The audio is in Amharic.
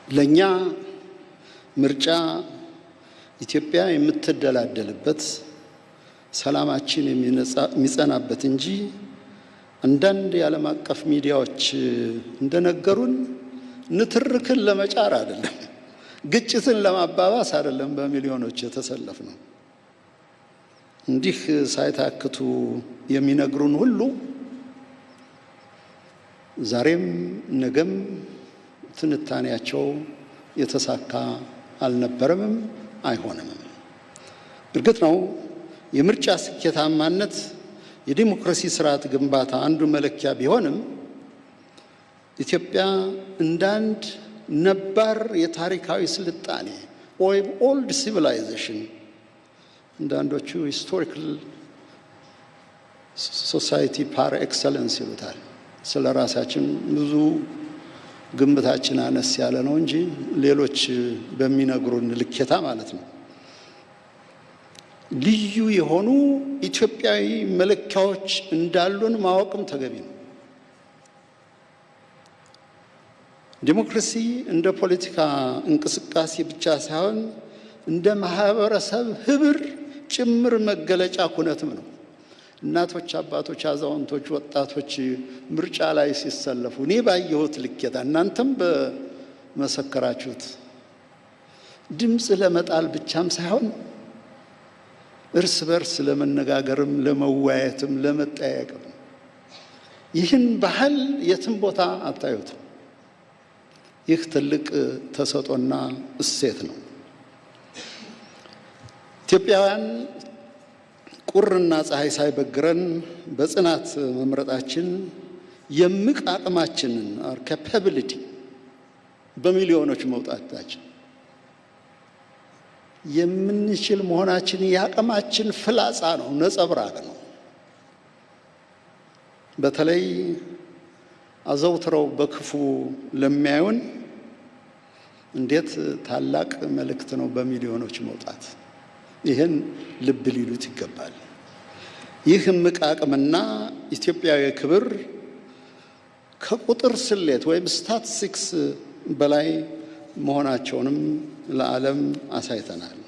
ለኛ ምርጫ ኢትዮጵያ የምትደላደልበት ሰላማችን የሚጸናበት እንጂ አንዳንድ የዓለም አቀፍ ሚዲያዎች እንደነገሩን ንትርክን ለመጫር አይደለም፣ ግጭትን ለማባባስ አይደለም በሚሊዮኖች የተሰለፍነው። እንዲህ ሳይታክቱ የሚነግሩን ሁሉ ዛሬም ነገም ትንታኔያቸው የተሳካ አልነበረም፣ አይሆንም። እርግጥ ነው የምርጫ ስኬታማነት የዲሞክራሲ ስርዓት ግንባታ አንዱ መለኪያ ቢሆንም ኢትዮጵያ እንዳንድ ነባር የታሪካዊ ስልጣኔ ወይም ኦልድ ሲቪላይዜሽን አንዳንዶቹ ሂስቶሪካል ሶሳይቲ ፓር ኤክሰለንስ ይሉታል። ስለ ራሳችን ብዙ ግምታችን አነስ ያለ ነው እንጂ ሌሎች በሚነግሩን ልኬታ ማለት ነው። ልዩ የሆኑ ኢትዮጵያዊ መለኪያዎች እንዳሉን ማወቅም ተገቢ ነው። ዲሞክራሲ እንደ ፖለቲካ እንቅስቃሴ ብቻ ሳይሆን እንደ ማህበረሰብ ህብር ጭምር መገለጫ ኩነትም ነው። እናቶች፣ አባቶች፣ አዛውንቶች፣ ወጣቶች ምርጫ ላይ ሲሰለፉ እኔ ባየሁት ልኬታ እናንተም በመሰከራችሁት ድምፅ ለመጣል ብቻም ሳይሆን እርስ በርስ ለመነጋገርም ለመወያየትም ለመጠያየቅም ይህን ባህል የትም ቦታ አታዩትም። ይህ ትልቅ ተሰጥኦና እሴት ነው። ኢትዮጵያውያን ቁርና ፀሐይ ሳይበግረን በጽናት መምረጣችን የምቅ አቅማችንን ካፓቢሊቲ በሚሊዮኖች መውጣታችን የምንችል መሆናችን የአቅማችን ፍላጻ ነው፣ ነጸብራቅ ነው። በተለይ አዘውትረው በክፉ ለሚያዩን እንዴት ታላቅ መልእክት ነው በሚሊዮኖች መውጣት። ይህን ልብ ሊሉት ይገባል። ይህ እምቅ አቅምና ኢትዮጵያዊ ክብር ከቁጥር ስሌት ወይም ስታቲስቲክስ በላይ መሆናቸውንም ለዓለም አሳይተናል።